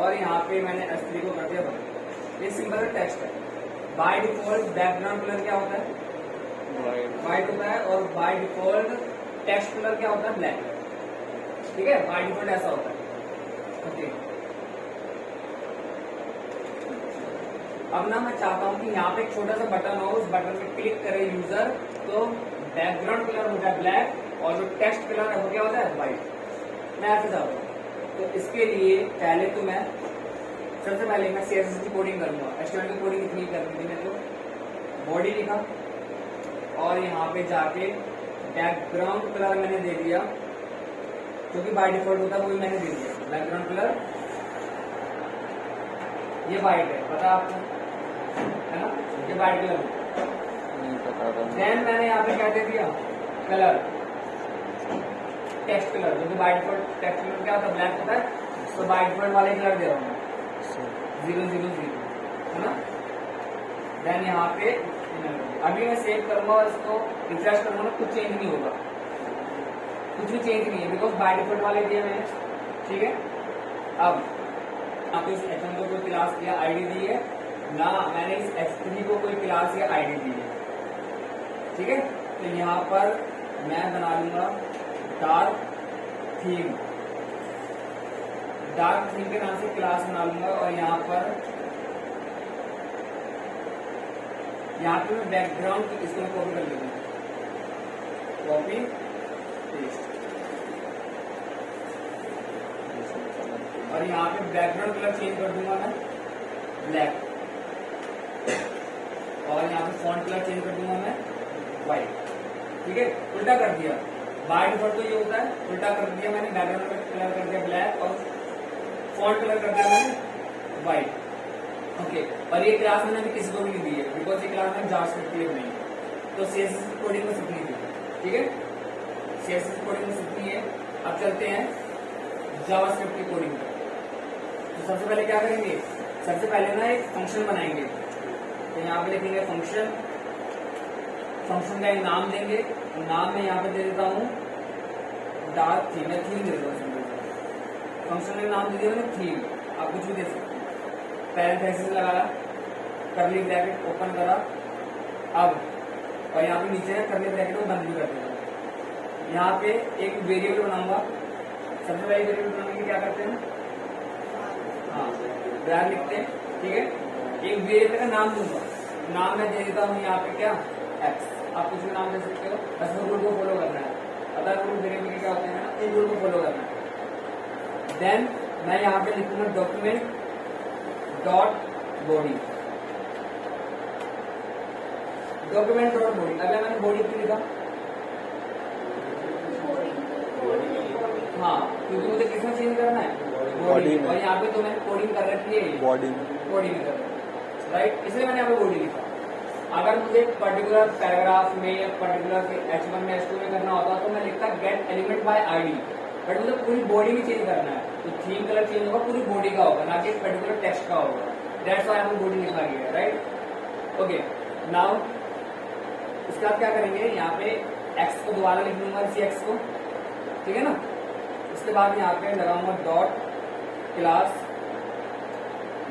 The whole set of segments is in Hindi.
और यहाँ पे मैंने S3 को कर दिया बंद। ये सिंपल टेक्स्ट है। बाय डिफॉल्ट बैकग्राउंड कलर क्या होता है? व्हाइट होता है। और बाय डिफॉल्ट टेक्स्ट कलर क्या होता है? ब्लैक। ठीक है, बाय डिफॉल्ट ऐसा होता है। ओके, अब ना मैं चाहता हूँ कि यहाँ पे एक छोटा सा बटन हो, उस बटन पे क्लिक करे यूजर तो बैकग्राउंड कलर हो जाए ब्लैक और जो टेक्स्ट कलर है वो क्या होता है? व्हाइट। मैं ऐसे चाहता हूँ। तो इसके लिए पहले तो मैं सबसे पहले मैं CSS की कोडिंग करूंगा। HTML की कोडिंग इतनी करनी थी मैं तो बॉडी लिखा और यहाँ पे जाके बैकग्राउंड कलर मैंने दे दिया जो कि बाय डिफॉल्ट होता है, वही मैंने दे दिया। बैकग्राउंड कलर ये व्हाइट है, पता है आपको, है ना? ये व्हाइट कलर नहीं पता था। देन मैंने यहाँ पे क्या दे दिया? कलर, टेक्स्ट कलर, जो कि बाय डिफॉल्ट टेक्स्ट कलर क्या होता है? ब्लैक होता है। तो बाय डिफॉल्ट वाले कलर दे रहा हूँ 000, है ना? देन यहाँ पे अभी मैं सेव करूंगा और इसको रिफ्रेश करूंगा ना, कुछ चेंज नहीं होगा, कुछ भी चेंज नहीं है, बिकॉज बाय डिफॉल्ट वाले दिए मैंने। ठीक है, अब आप इस H1 को कोई क्लास या आईडी दी है ना, मैंने इस H3 को कोई क्लास या आईडी दी है। ठीक है, तो यहाँ पर मैं बना लूंगा डार्क थीम। डार्क थीम के नाम से क्लास बना लूंगा और यहाँ पे मैं बैकग्राउंड की इसको कॉपी कर लूंगा, कॉपी पेस्ट, और यहाँ पे बैकग्राउंड कलर चेंज कर दूंगा मैं ब्लैक, और यहाँ पे फॉन्ट कलर चेंज कर दूंगा मैं व्हाइट। ठीक है, उल्टा कर दिया। बाय डिफॉल्ट तो ये होता है, उल्टा कर दिया मैंने, बैकग्राउंड कलर कर दिया ब्लैक और फॉन्ट कलर कर दिया मैंने व्हाइट। ओके, और ये क्लास मैंने अभी किसी को भी नहीं दी है, बिकॉज ये क्लास मैंने जावास्क्रिप्ट के लिए बनाई है, तो CSS कोडिंग में सीखनी थी। ठीक है, CSS कोडिंग में सीखनी है। अब चलते हैं जावास्क्रिप्ट की कोडिंग पर। तो सबसे पहले क्या करेंगे? सबसे पहले ना एक फंक्शन बनाएंगे। तो यहाँ पे लिखेंगे फंक्शन, फंक्शन का एक नाम देंगे। नाम मैं यहाँ पे दे देता हूँ डार्क थीम, मैं थीम दे देता हूँ। फंक्शन का नाम दे दिया मैंने थीम, आप कुछ भी दे सकते हैं। पैरेंथेसिस लगाया, कर्ली ब्रैकेट ओपन करा, अब और यहाँ पे नीचे है कर्ली ब्रैकेट को बंद भी कर देगा। यहाँ पे एक वेरिएबल बनाऊंगा। सबसे पहले वेरिएबल बनाने के क्या करते हैं? हाँ, ब्रैकेट लिखते हैं। ठीक है, एक वेरिएबल का नाम दूंगा। नाम मैं दे देता हूँ यहाँ पे क्या? x। आप कुछ भी नाम दे सकते हो, बस रूल को फॉलो करना है। अदर रूल वेरिएबल के क्या होते हैं ना, इन रूल को फॉलो करना है। देन मैं यहाँ पे लिखूंगा document dot body, document dot body. अगर मैंने बॉडी क्यों लिखा? हाँ, क्योंकि मुझे किसमें चेंज करना है? बॉडी में। और यहाँ पे तो मैंने कोडिंग कर रखी है बॉडी में, कर राइट, इसलिए मैंने यहाँ पे बॉडी लिखा। अगर मुझे पर्टिकुलर पैराग्राफ में या पर्टिकुलर H1 में H2 में करना होता तो मैं लिखता gate element by ID, but मुझे पूरी बॉडी में चेंज करना है, तो थीम कलर चेंज होगा, पूरी बॉडी का होगा, ना कि पर्टिकुलर टेक्स्ट का होगा। दैट्स व्हाई हमने बॉडी लिखा गया है, राइट? ओके, नाउ इसके बाद क्या करेंगे? यहाँ पे x को दोबारा लिख लूंगा, इसी x को। ठीक है ना, उसके बाद यहाँ पे लगाऊंगा डॉट क्लास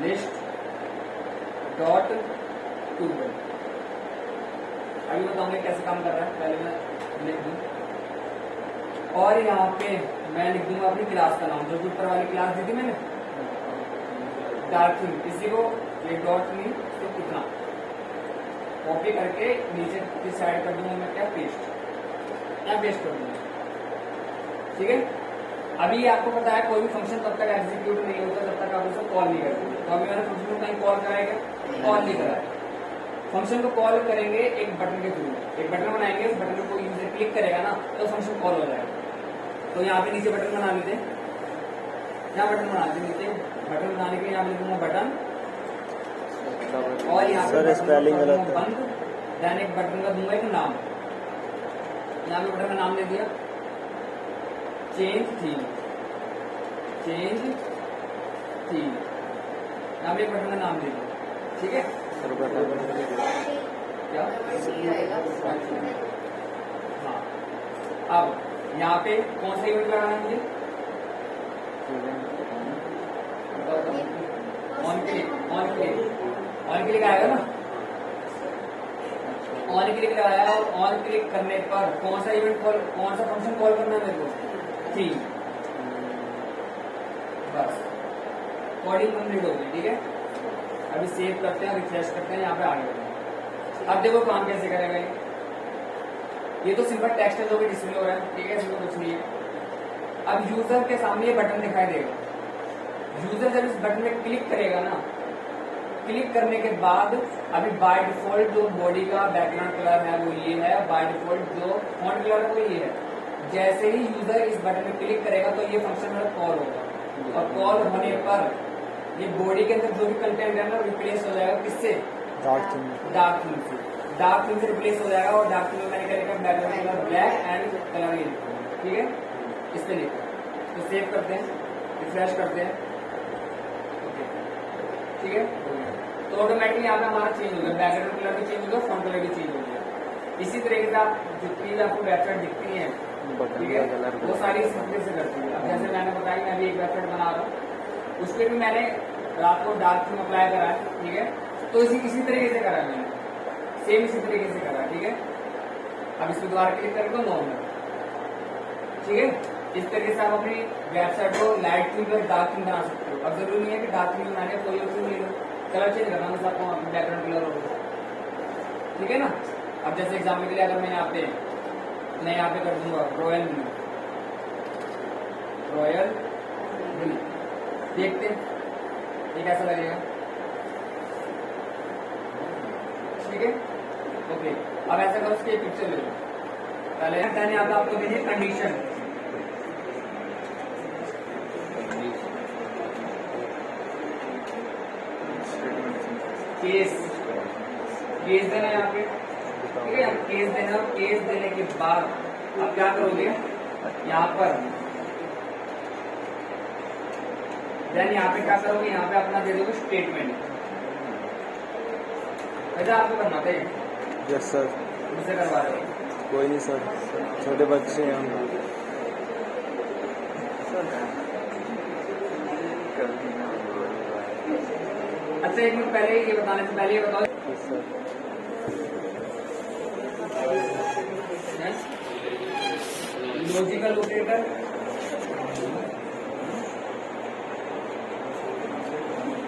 लिस्ट डॉट टूबल। अभी बताऊंगा कैसे काम कर रहा है, पहले मैं लिख दूं। और यहाँ पे मैं लिख दूंगा अपनी क्लास का नाम, जो कि ऊपर वाली क्लास दी थी मैंने डार्क थीम। किसी को ये डॉट नहीं तो कितना कॉपी करके नीचे की साइड कर दूंगा मैं क्या? पेस्ट, या पेस्ट कर दूंगा। ठीक है, अभी आपको पता है कोई भी फंक्शन तब तक एग्जीक्यूट नहीं होता जब तक आप उसको कॉल नहीं करते। तो अभी मैंने फंक्शन को कहीं कॉल कराएगा, कॉल नहीं कराया। फंक्शन को कॉल करेंगे एक बटन के थ्रू, एक बटन बनाएंगे, उस बटन को यूजर क्लिक करेगा ना तो फंक्शन कॉल हो जाएगा। तो यहाँ पे नीचे बटन बना लेते हैं, यहाँ बटन बनाते हैं। नीचे बटन बनाने के लिए यहाँ लिखूंगा बटन, और यहाँ पे स्पेलिंग गलत है, बंद। देन एक बटन का दूंगा एक नाम, यहाँ पे बटन का नाम दे दिया चेंज थीम, चेंज थीम, यहाँ पे एक बटन का नाम दे दिया। ठीक है, क्या? हाँ, अब यहाँ पे कौन सा इवेंट लगाना है मुझे? राइट क्लिक लगाया और ऑन क्लिक करने पर कौन सा इवेंट कॉल, कौन सा फंक्शन कॉल करना है मेरे को? थीम। बस कोडिंग कंप्लीट हो गई। ठीक है, अभी सेव करते हैं, रिफ्रेश करते हैं, यहाँ पे आगे बढ़ते हैं। अब देखो काम कैसे करेगा ये तो सिंपल टेक्स्ट है जो भी डिस्प्ले हो रहा है। ठीक है, इसमें कुछ नहीं है। अब यूजर के सामने ये बटन दिखाई देगा। यूजर जब इस बटन में क्लिक करेगा ना, क्लिक करने के बाद अभी बाय डिफॉल्ट जो बॉडी का बैकग्राउंड कलर है वो ये है, बाय डिफॉल्ट जो फॉन्ट कलर है वो ये है। जैसे ही यूजर इस बटन में क्लिक करेगा तो ये फंक्शन मेरा कॉल होगा, और कॉल होने पर ये बॉडी के अंदर जो भी कंटेंट है ना रिप्लेस हो जाएगा किससे? डार्क थीम से। डार्क थीम से रिप्लेस हो जाएगा, और डार्क थीम में मैंने क्या लिखा? Background colour black and colour ये। ठीक है, इस पे लिखा। तो सेव करते हैं, रिफ्रेश करते हैं। ओके, ठीक है, तो ऑटोमेटिकली यहाँ पे हमारा चेंज हो गया, बैकग्राउंड कलर भी चेंज हो गया, फॉन्ट कलर भी चेंज हो गया। इसी तरीके से आप जितनी भी आपको वेबसाइट दिखती है, ठीक है, वो सारी इस तरीके से करती है। अब जैसे मैंने बताया, मैं अभी एक वेबसाइट बना रहा हूँ, उस पर भी मैंने रात को डार्क थीम अप्लाई करा है। ठीक है, तो इसी तरीके से करा है मैंने, सेम इसी तरीके से करा। ठीक है, अब इसको दोबारा क्लिक कर दो, नॉर्मल। ठीक है, इस तरीके से आप अपनी वेबसाइट को लाइट थीम और डार्क थीम बना सकते हो। अब जरूरी नहीं है कि डार्क थीम बनाने कोई और थीम ले लो, कलर चेंज करना मतलब आपको बैकग्राउंड कलर होगा। ठीक है ना। अब जैसे एग्जाम्पल के लिए अगर मैं यहाँ पे कर दूंगा रॉयल ब्लू, देखते हैं ये कैसा लगेगा। ठीक है, ओके, अब ऐसा करो, उसकी पिक्चर ले लो। पहले मैंने यहाँ पे आपको भेजी कंडीशन, केस देना है यहाँ पे। ठीक है, केस देना, केस देने के बाद आप क्या करोगे यहाँ पर, देन यहाँ पे क्या करोगे, यहाँ पे अपना दे दोगे स्टेटमेंट। ऐसा आपको करना था? Yes sir. मुझसे करवा रहे हो? कोई नहीं सर, छोटे बच्चे हैं हम। अच्छा, एक मिनट पहले ये बताने से पहले ये बताओ, logical operator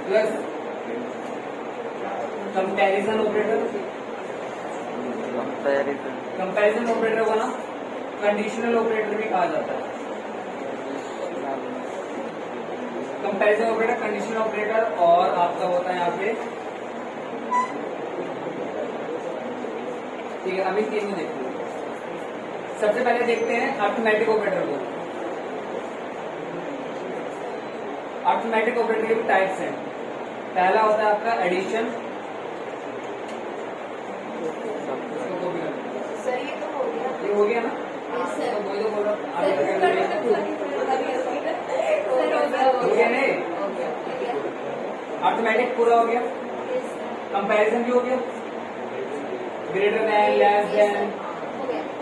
plus comparison operator, comparison operator को ना कंडीशनल ऑपरेटर भी कहा जाता है। कंपैरिजन ऑपरेटर, कंडीशनल ऑपरेटर, और आपका होता है यहाँ पे, ठीक है। अभी तीन देखते हैं। सबसे पहले देखते हैं अर्थमेटिक ऑपरेटर को। अर्थमेटिक ऑपरेटर के भी टाइप्स हैं। पहला होता है आपका एडिशन। सर ये तो हो गया, ये हो गया ना? सर तो वही तो बोल रहा हूँ, आगे हो गया नहीं? अर्थमेटिक पूरा हो गया, कंपैरिजन भी हो गया, greater than, less than,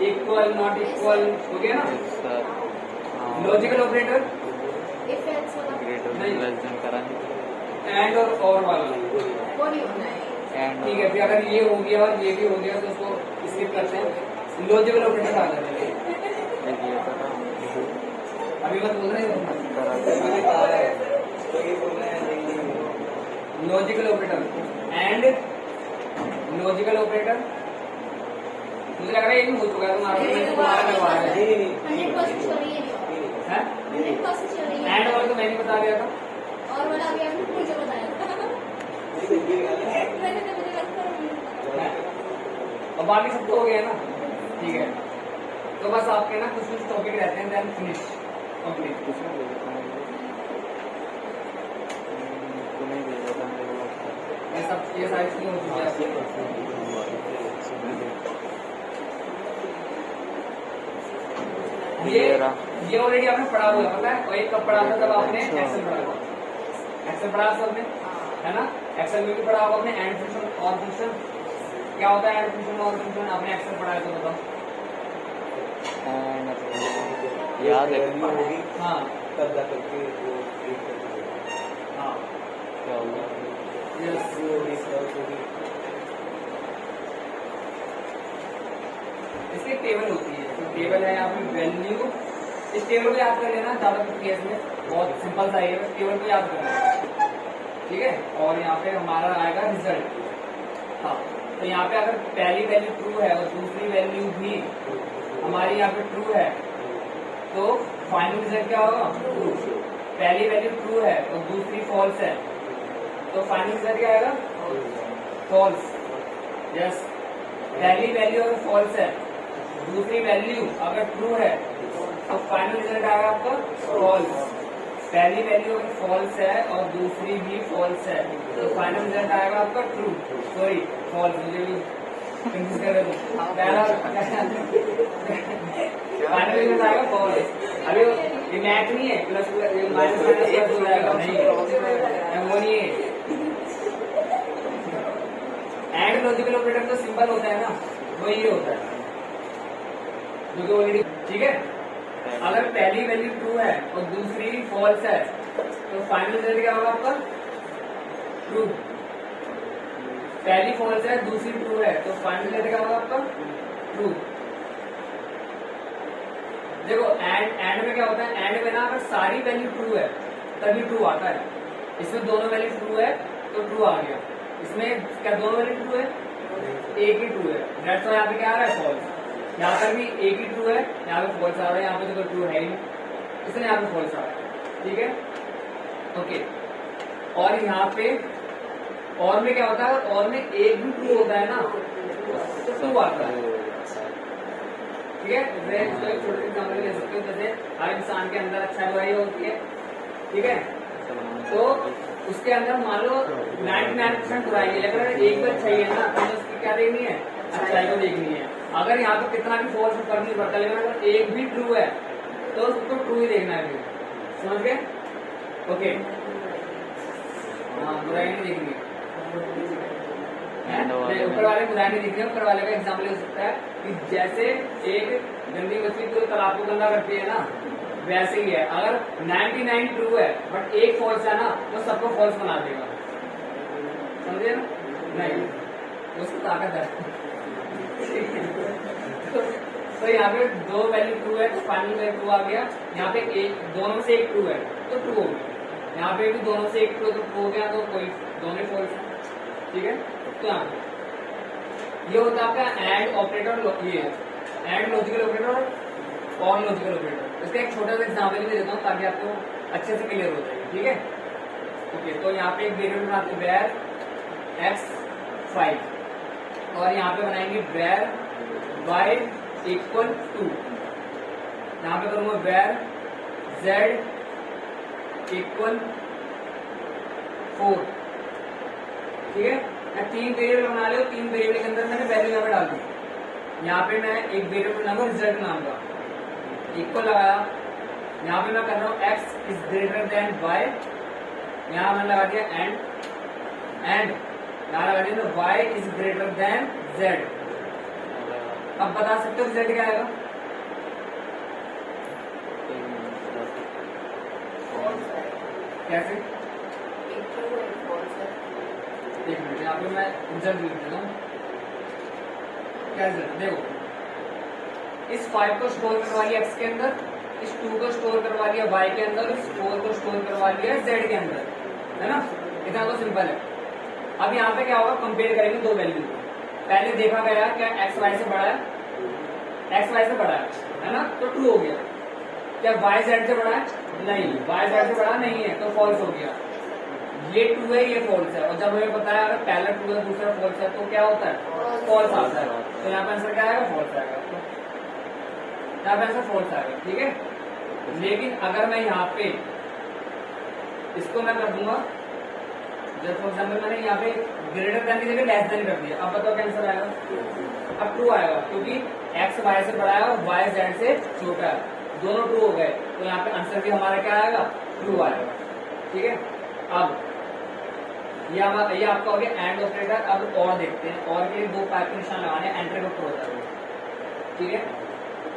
equal, not equal, हो गया ना? लॉजिकल ऑपरेटर एंड और वाला, ठीक है। फिर अगर ये हो गया और ये भी हो गया तो उसको स्किप करते हैं, लॉजिकल ऑपरेटर आ जाता है। अभी मत बोल रहे हो, logical operator and logical operator, मुझे लग रहा है ये भी हो चुका है तुम्हारा लगवा रहा है। एंड वाला तो मैंने बता दिया था, और वाला अभी आपने मुझे बताया और बाकी सब तो हो गया ना, ठीक है। तो बस आपके ना कुछ कुछ टॉपिक रहते हैं, देन फिनिश कंप्लीट। ये सारी चीजें हो चुकी है। ये ऑलरेडी आपने पढ़ा हुआ है, पता है? और एक कब पढ़ा था, जब आपने एक्सेल पढ़ा हुआ, एक्सेल पढ़ा सबने, है ना? एक्सेल में भी पढ़ा होगा आपने एंड फंक्शन और फंक्शन। क्या होता है एंड फंक्शन और फंक्शन? आपने एक्सेल पढ़ा है तो बताओ। याद है? हाँ तब जा करके वो हाँ, क्या होगा? यस, टेबल होती है, तो टेबल है यहाँ पे वैल्यू। इस टेबल को याद कर लेना ज्यादा केस में, बहुत सिंपल सा है, टेबल को याद कर लेना, ठीक है। और यहाँ पे हमारा आएगा रिजल्ट। हाँ, तो यहाँ पे अगर पहली वैल्यू ट्रू है और दूसरी वैल्यू भी हमारी यहाँ पे ट्रू है, तो फाइनल रिजल्ट क्या होगा? ट्रू। पहली वैल्यू ट्रू है और दूसरी फॉल्स है, तो फाइनल रिजल्ट क्या आएगा? फॉल्स। यस, पहली वैल्यू अगर फॉल्स है, दूसरी वैल्यू अगर ट्रू है, तो फाइनल रिजल्ट आएगा आपका फॉल्स। पहली वैल्यू अगर फॉल्स है और दूसरी भी फॉल्स है, तो फाइनल रिजल्ट आएगा आपका ट्रू, सॉरी फॉल्स, मुझे भी कंफ्यूज कर रहे थे। पहला फाइनल रिजल्ट आएगा फॉल्स। अभी ये मैथ नहीं है, प्लस माइनस प्लस हो जाएगा, नहीं वो नहीं है। एंड लॉजिकल ऑपरेटर तो सिंपल होता है ना, वो ये होता है जो कि ऑलरेडी, ठीक है। अगर पहली वैल्यू ट्रू है और दूसरी फॉल्स है, तो फाइनल रिजल्ट क्या होगा आपका? ट्रू। पहली फॉल्स है, दूसरी ट्रू है, तो फाइनल रिजल्ट क्या होगा आपका? ट्रू। देखो एंड में क्या होता है? एंड में ना अगर सारी वैल्यू ट्रू है तभी ट्रू आता है। इसमें दोनों वैल्यू ट्रू है तो ट्रू आ गया। इसमें क्या दोनों वैल्यू ट्रू है? एक ही ट्रू है, दैट्स व्हाई यहाँ पे क्या आ रहा है? फॉल्स। यहाँ पर भी एक ही ट्रू है, यहाँ पे फॉल्स आ रहा है, यहाँ पे तो कोई ट्रू है ही नहीं, इसलिए यहाँ पे फॉल्स आ रहा है, ठीक है। ओके, और यहाँ पे और में क्या होता है? और में एक भी ट्रू होता है ना, तो ट्रू आता है, ठीक है। जैसे एक छोटे एग्जाम्पल ले सकते हो, जैसे हर इंसान के अंदर अच्छा बुराई होती है, ठीक है, तो उसके अंदर मान लो 99% बुराई है, लेकिन अगर एक भी अच्छाई है ना, तो उसकी क्या देखनी है? अच्छाई को देखनी है। अगर यहाँ पे कितना भी फॉल्स फर्क नहीं पड़ता, लेकिन अगर एक भी ट्रू है तो उसको ट्रू ही देखना है, समझ गए? ओके, हाँ, बुराई नहीं देखनी है, ऊपर वाले बुराई नहीं दिख रही है। ऊपर वाले का एग्जाम्पल हो सकता है कि जैसे एक गंदी मछली पूरे तालाब को गंदा करती है ना, वैसे ही है। अगर 99 ट्रू है बट एक फॉल्स है ना, तो सबको फॉल्स बना देगा, समझे ना? नहीं, उसको ताकत है। तो यहाँ पे दो वैल्यू ट्रू है तो फाइनल वैल्यू ट्रू आ गया। यहाँ पे एक दोनों से एक ट्रू है तो ट्रू हो गया। यहाँ पे भी दोनों से एक ट्रू तो ट्रू हो गया, तो कोई दोनों फॉल्स है, ठीक है। तो यहाँ ये होता है आपका एंड ऑपरेटर, ये एंड लॉजिकल ऑपरेटर और लॉजिकल ऑपरेटर। इसका एक छोटा सा एग्जाम्पल भी देता हूँ ताकि आपको अच्छे से क्लियर हो जाए, ठीक है। ओके, तो यहाँ पे एक वेरिएबल बनाते हैं वेर x5 और यहाँ पे बनाएंगे वेर y इक्वल टू, यहाँ पे करूंगा वेर z इक्वल 4, ठीक है। मैं 3 वेरिएबल बना लिया, 3 वेरिएबल के अंदर मैंने वैल्यू यहाँ पे डाल दी। यहाँ पे मैं एक वेरिएबल बनाऊंगा रिजल्ट नाम का, इक्वल लगाया। यहाँ पे मैं कर रहा हूँ x is greater than y, यहाँ मैंने लगा दिया एंड यहाँ लगा दिया y is greater than z। अब बता सकते हो रिजल्ट क्या आएगा? कैसे? एक मिनट, यहाँ पे मैं रिजल्ट लिख देता हूँ। क्या रिजल्ट देखो, इस 5 को स्टोर करवा लिया x के अंदर, इस 2 को स्टोर करवा लिया y के अंदर, इस 4 को स्टोर करवा लिया z के अंदर, है ना? इतना तो सिंपल है। अब यहाँ पे क्या होगा? कंपेयर करेंगे दो वैल्यू। पहले देखा गया क्या x y से बड़ा है, x y से बड़ा है ना, तो ट्रू हो गया। क्या y z से बड़ा है? नहीं, y z से बड़ा नहीं है, तो फॉल्स हो गया। ये ट्रू है, ये फॉल्स है। और जब हमें पता है अगर पहला ट्रू है दूसरा फॉल्स है, तो क्या होता है? फॉल्स आता है। तो यहाँ पे आंसर क्या आएगा? फॉल्स आएगा। यहाँ पे आंसर फॉल्स आएगा, ठीक है। लेकिन अगर मैं यहाँ पे इसको मैं कर दूंगा, जब फॉर एग्जाम्पल मैंने यहाँ पे ग्रेटर देन की जगह लेस देन कर दिया, अब बताओ क्या आंसर आएगा? अब ट्रू आएगा, क्योंकि x y से बड़ा है और y z से छोटा है, दोनों ट्रू हो गए। तो यहाँ पे आंसर भी हमारा क्या आएगा? ट्रू आएगा, ठीक है। अब ये आपका हो गया एंड ऑपरेटर। अब और देखते हैं, और के लिए 2 पाइप के निशान लगाने, एंटर के ऊपर होता है, ठीक है।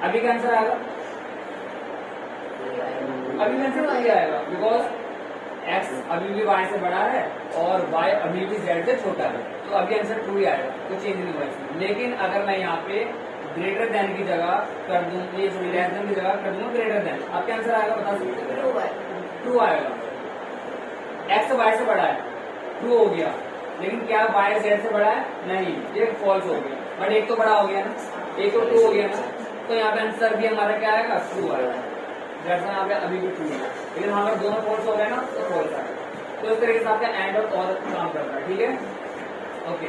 अभी का आंसर आएगा, अभी का आंसर ट्रू आएगा, बिकॉज x अभी भी y से बड़ा है और y अभी भी z से छोटा है, तो अभी आंसर ट्रू ही आएगा, कुछ चेंज नहीं हुआ इसमें। लेकिन अगर मैं यहाँ पे ग्रेटर देन की जगह कर दूं, ये सॉरी लेस देन की जगह कर दूंगा ग्रेटर देन, आपके आंसर आएगा बता सकते हो? ट्रू है। ट्रू आएगा। एक्स वाई से बड़ा है, ट्रू हो गया, लेकिन क्या वाई जेड से बड़ा है? नहीं, ये फॉल्स हो गया। बट एक तो बड़ा हो गया ना, एक तो ट्रू हो गया ना, तो यहाँ पे आंसर भी हमारा क्या आएगा? ट्रू आएगा। जैसा यहाँ पे अभी भी ट्रू है, लेकिन वहां पर दोनों फॉल्स हो गए ना तो फॉल्स आएगा। तो इस तरीके से आपका एंड और काम करता है। ठीक है, ओके,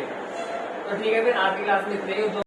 तो ठीक है, फिर आज की क्लास में इतने ही।